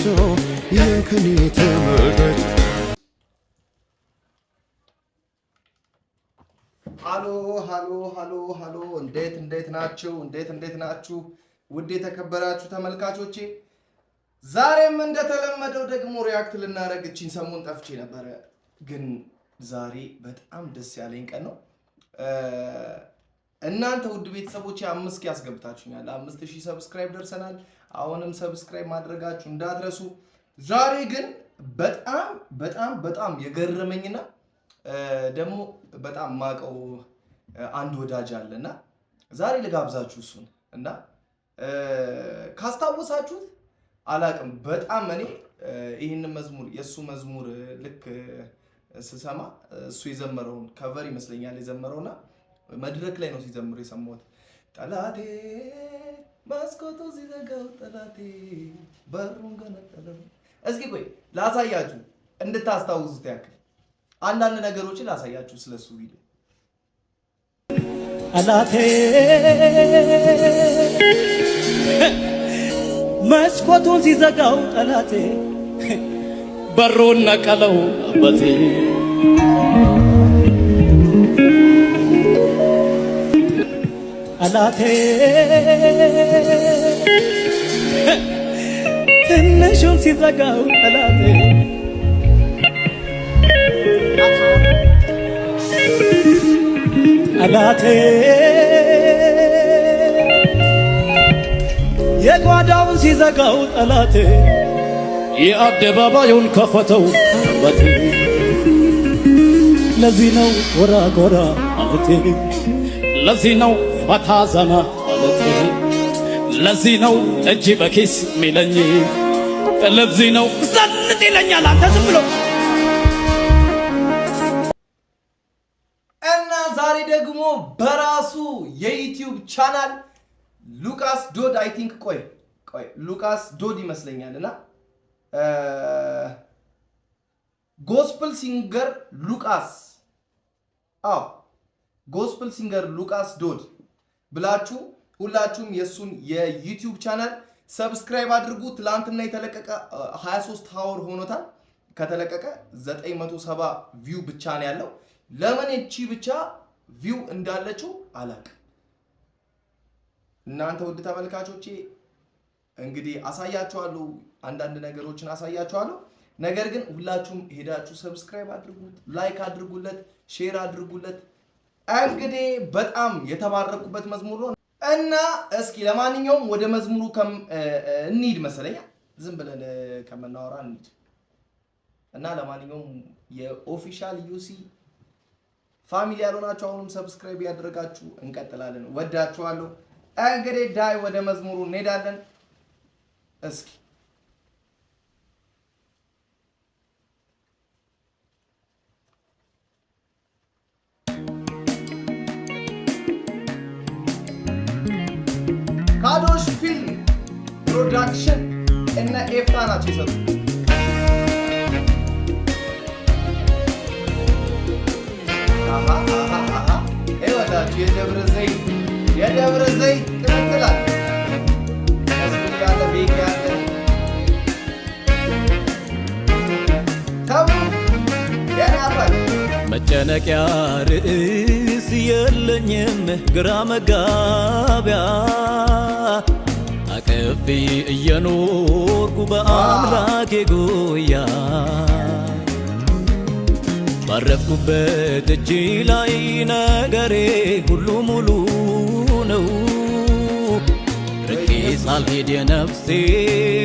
ሰው የከኔ ተመልካች ሃሎ እንዴት ናችሁ ውድ የተከበራችሁ ተመልካቾቼ ዛሬም እንደተለመደው ደግሞ ሪአክት ልናደርግ እቺን ሰሞን ጠፍቼ ነበር ግን ዛሬ በጣም ደስ ያለኝ ቀን ነው እናንተ ውድ ቤተሰቦቼ 5 ያስገብታችሁኛል 5000 ሰብስክራይብ ደርሰናል አሁንም ሰብስክራይብ ማድረጋችሁ እንዳትረሱ ዛሬ ግን በጣም የገረመኝና ደግሞ በጣም ማቀው አንድ ወዳጅ አለና ዛሬ ልጋብዛችሁ እሱን እና ካስታወሳችሁት አላቅም በጣም እኔ ይሄን መዝሙር የሱ መዝሙር ልክ ስሰማ እሱ የዘመረውን ከቨር ይመስለኛል የዘመረውና መድረክ ላይ ነው ሲዘምር የሰማሁት ጠላቴ መስኮቱ ሲዘጋው ጠላቴ በሩን ገነጠለው እስኪ ቆይ ላሳያችሁ እንድታስታውሱት ያክል አንዳንድ ነገሮችን ላሳያችሁ ስለሱ ቪዲዮ ጠላቴ መስኮቱን ሲዘጋው ጠላቴ በሩን ነቀለው አባቴ ጠላቴ ትንሹን ሲዘጋው ጠላቴ ጠላቴ የጓዳውን ሲዘጋው ጠላቴ የአደባባዩን ከፈተው አባቴ ለዚህ ነው ጎራ ጎራ አባቴ ለዚህ ነው ፈታ ዘና አባቴ ለዚህ ነው እጅ በኪስ ሚለኝ ለዚህ ነው ዘንጥ ይለኛል አንተ ዝም ብሎ እና ዛሬ ደግሞ በራሱ የዩቲዩብ ቻናል ሉቃስ ዶድ አይ ቲንክ ቆይ ሉቃስ ዶድ ይመስለኛልና ጎስፕል ሲንገር ሉቃስ ጎስፕል ሲንገር ሉቃስ ዶድ ብላችሁ ሁላችሁም የሱን የዩቲዩብ ቻናል ሰብስክራይብ አድርጉ ትላንትና የተለቀቀ 23 አወር ሆኖታል ከተለቀቀ 970 ቪው ብቻ ነው ያለው ለምን እቺ ብቻ ቪው እንዳለችው አላቅም እናንተ ውድ ተመልካቾቼ እንግዲህ አሳያችኋለሁ አንዳንድ ነገሮችን አሳያችኋለሁ ነገር ግን ሁላችሁም ሄዳችሁ ሰብስክራይብ አድርጉት ላይክ አድርጉለት ሼር አድርጉለት እንግዲህ በጣም የተባረኩበት መዝሙር ነው እና እስኪ ለማንኛውም ወደ መዝሙሩ እንሂድ መሰለኝ ዝም ብለን ከመናወራ እንሂድ እና ለማንኛውም የኦፊሻል ዩሲ ፋሚሊ ያልሆናችሁ አሁንም ሰብስክራይብ ያደረጋችሁ እንቀጥላለን ወዳችኋለሁ እንግዲህ ዳይ ወደ መዝሙሩ እንሄዳለን እስኪ ካዶሽ ፊልም ፕሮዳክሽን እና ኤፍታ ናቸው የሰጡት ይወዳችሁ የደብረ ዘይት ትክክላል እስኪ ያለ ቤት ያለ ተው ያናፋል መጨነቂያ ርዕስ የለኝም ግራ መጋቢያ አቀፊ እየኖርኩ በአምላኬ ጉያ ባረፍኩበት እጅ ላይ ነገሬ ሁሉ ሙሉ ነው ርቄ ሳልሄድ የነፍሴ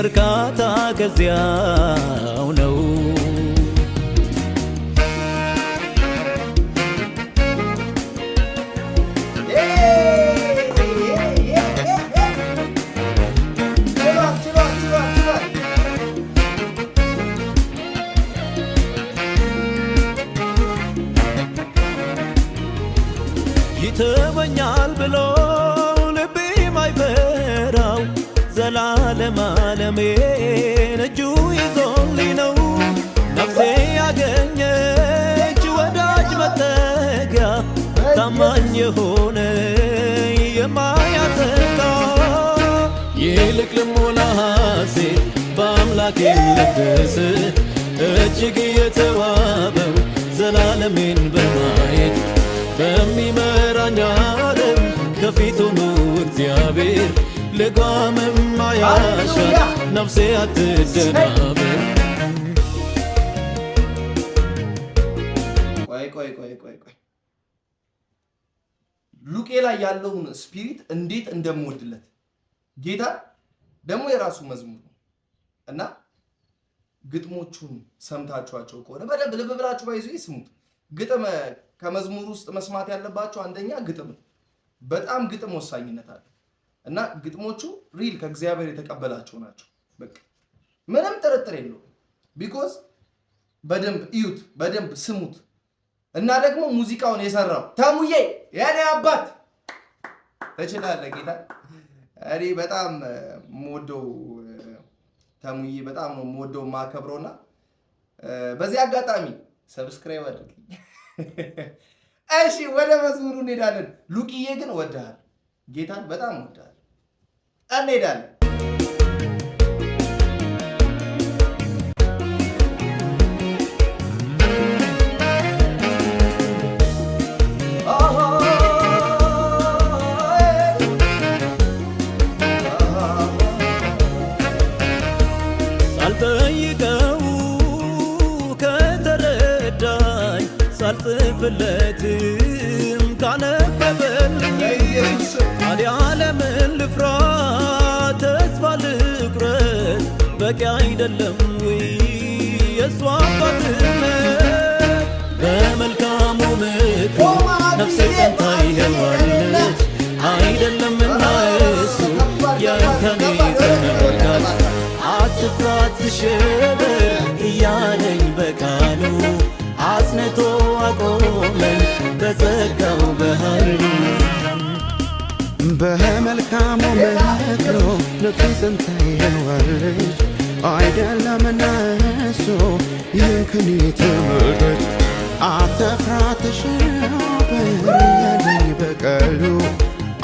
እርካታ ከዚያው ነው ይተወኛል ብሎ ልቤ ማይፈራው ዘላለም ዓለሜን እጁ ይዞልኝ ነው ነፍሴ ያገኘች ወዳጅ መጠጊያ ታማኝ የሆነ የማያተካ ይልቅ ልሞላ ሐሴት በአምላክ አምላኬን ለገሰ እጅግ የተዋበው ዘላለሜን በማየት በሚመራኝ ዓለም ከፊት ሆኖ እግዚአብሔር ልጓምም አያሻት ነፍሴ አትደናበር። ቆይ ሉቄ ላይ ያለውን ስፒሪት እንዴት እንደምወድለት ጌታ ደግሞ የራሱ መዝሙር ነው እና ግጥሞቹን ሰምታችኋቸው ከሆነ በደንብ ልብ ብላችሁ ባይዙ ይስሙት። ግጥም ከመዝሙር ውስጥ መስማት ያለባቸው አንደኛ ግጥም በጣም ግጥም ወሳኝነት አለ እና ግጥሞቹ ሪል ከእግዚአብሔር የተቀበላቸው ናቸው። በቃ ምንም ጥርጥር የለውም። ቢኮዝ በደንብ እዩት፣ በደንብ ስሙት እና ደግሞ ሙዚቃውን የሰራው ተሙዬ የኔ አባት ተችላለ ጌታ። እኔ በጣም የምወደው ተሙዬ በጣም ነው የምወደው ማከብረውና በዚህ አጋጣሚ ሰብስክራይብ አድርጉ። እሺ ወደ መዝሙሩ እንሄዳለን። ሉቂዬ ግን ወደሃል፣ ጌታን በጣም ወደሃል። እንሄዳለን። ሳልጠይቀው ከተረዳኝ ሳልጽፍለትም ካነበበልኝ ታዲያ ለምን ልፍራ ተስፋ ልቁረጥ? በቂ አይደለም ወይ የእሱ አባትነት? በመልካሙ ምክሩ ነፍሴ ጸንታ ይሄዋለች። አይደለምና እሱ የከኔ ተመልካች አትፍራ አትሸበር እያለኝ በቃሉ አጽንቶ አቆመኝ በጸጋው በኃይሉ። በመልካሙ ምክሩ ነፍሴ ጸንታ ይሄዋለች። አይደለምና እሱ ይህን ከኔ ተመልካች አትፍራ አትሸበር እያለኝ በቃሉ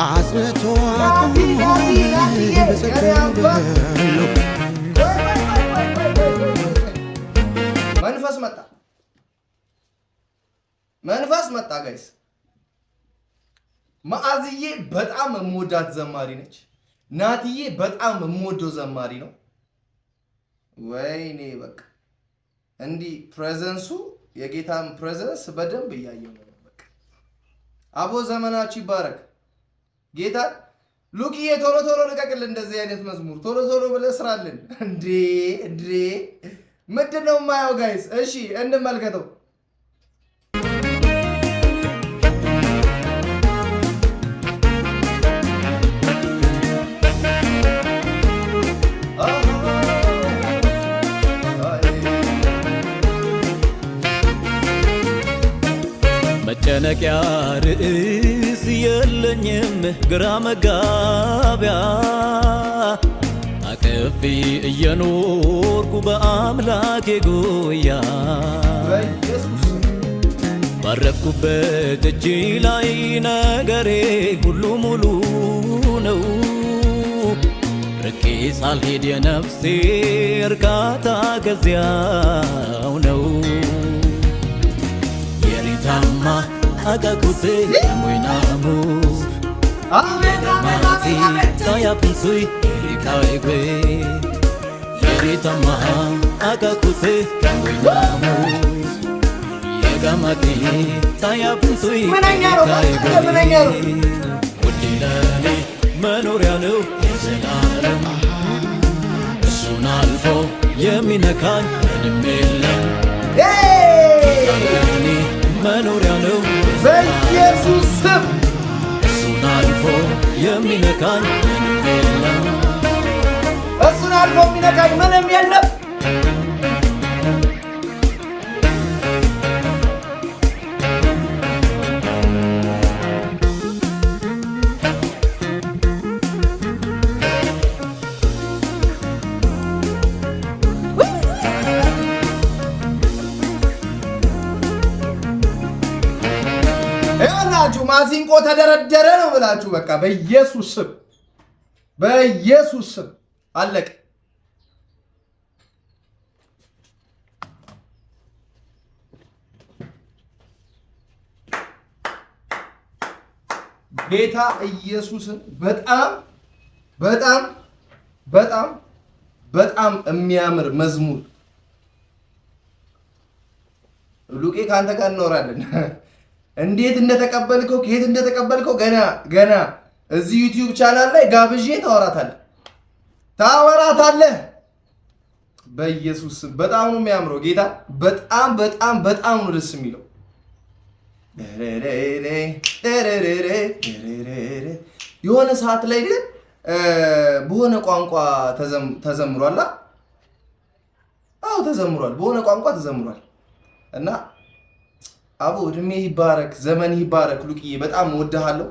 አጽንቶ አቆመኝ በጸጋው በኃይሉ። መንፈስ መጣ ጋይስ። ማአዝዬ በጣም የምወዳት ዘማሪ ነች። ናትዬ በጣም የምወደው ዘማሪ ነው። ወይኔ በቃ እንዲህ ፕሬዘንሱ የጌታን ፕሬዘንስ በደንብ እያየው ነው። በቃ አቦ ዘመናችሁ ይባረክ። ጌታ ሉቂዬ ቶሎ ቶሎ ልቀቅልን እንደዚህ አይነት መዝሙር ቶሎ ቶሎ ብለህ ስራልን። እንዴ ምንድን ነው የማየው ጋይስ? እሺ እንመልከተው። መጨነቂያ ርዕስ የለኝም ግራ መጋቢያ አቅፌ እየኖርኩ በአምላኬ ጉያ ባረፍኩበት እጅ ላይ ነገሬ ሁሉ ሙሉ ነው። ርቄ ሳልሄድ የነፍሴ እርካታ ከዚያው ነው። የሪታማ አቃኩሴ ሞይናሙ አሜናማቲ ታያፕንሱይ ሪካይጎ የሪታማ አቃኩሴ ሞይናሙ የጋማቲ ታያፕንሱይ ሪካይጎ ውዲለኔ መኖሪያ ነው የዘላለም እሱን አልፎ የሚነካኝ ምንም የለም። ለኔ መኖሪያ ነው በኢየሱስ ስም እሱን አልፎ የሚነካኝ ምንም የለም። እሱን አልፎ የሚነካኝ ምንም የለም። ማሲንቆ ተደረደረ ነው ብላችሁ በቃ በኢየሱስ ስም አለቀ። ጌታ ኢየሱስን በጣም በጣም በጣም በጣም የሚያምር መዝሙር ሉቄ ካንተ ጋር እንኖራለን። እንዴት እንደተቀበልከው ከየት እንደተቀበልከው ገና እዚህ ዩቲዩብ ቻናል ላይ ጋብዤ ታወራታለህ። በኢየሱስ በጣም ነው የሚያምረው ጌታ በጣም በጣም በጣም ነው ደስ የሚለው። የሆነ ሰዓት ላይ ግን በሆነ ቋንቋ ተዘምሯል። አዎ ተዘምሯል፣ በሆነ ቋንቋ ተዘምሯል። እና አቦ እድሜ ይባረክ፣ ዘመን ይባረክ። ሉቅዬ በጣም እወድሃለሁ።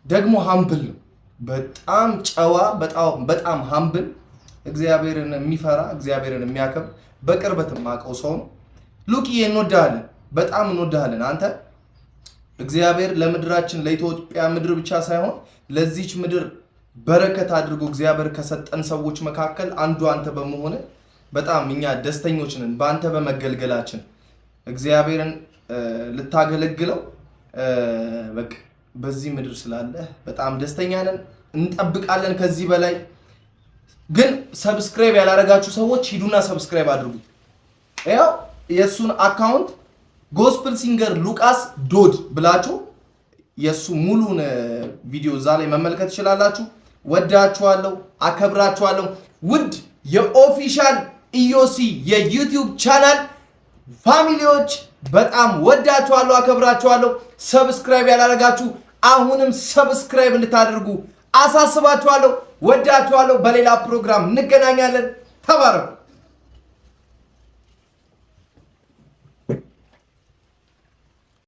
ደግሞ ሃምብል ነው፣ በጣም ጨዋ፣ በጣም ሃምብል፣ እግዚአብሔርን የሚፈራ እግዚአብሔርን የሚያከብር በቅርበት የማውቀው ሰው ነው። ሉቅዬ እንወድሃለን፣ በጣም እንወድሃለን። አንተ እግዚአብሔር ለምድራችን ለኢትዮጵያ ምድር ብቻ ሳይሆን ለዚች ምድር በረከት አድርጎ እግዚአብሔር ከሰጠን ሰዎች መካከል አንዱ አንተ በመሆነ በጣም እኛ ደስተኞች ነን በአንተ በመገልገላችን። እግዚአብሔርን ልታገለግለው በቃ በዚህ ምድር ስላለ በጣም ደስተኛ ነን፣ እንጠብቃለን ከዚህ በላይ። ግን ሰብስክራይብ ያላረጋችሁ ሰዎች ሂዱና ሰብስክራይብ አድርጉ። ያው የሱን አካውንት ጎስፕል ሲንገር ሉቃስ ዶድ ብላችሁ የሱ ሙሉን ቪዲዮ እዛ ላይ መመልከት ትችላላችሁ። ወዳችኋለሁ፣ አከብራችኋለሁ። ውድ የኦፊሻል ኢዮሲ የዩቲዩብ ቻናል ፋሚሊዎች በጣም ወዳችኋለሁ፣ አከብራችኋለሁ። ሰብስክራይብ ያላረጋችሁ አሁንም ሰብስክራይብ እንድታደርጉ አሳስባችኋለሁ። ወዳችኋለሁ። በሌላ ፕሮግራም እንገናኛለን። ተባረኩ።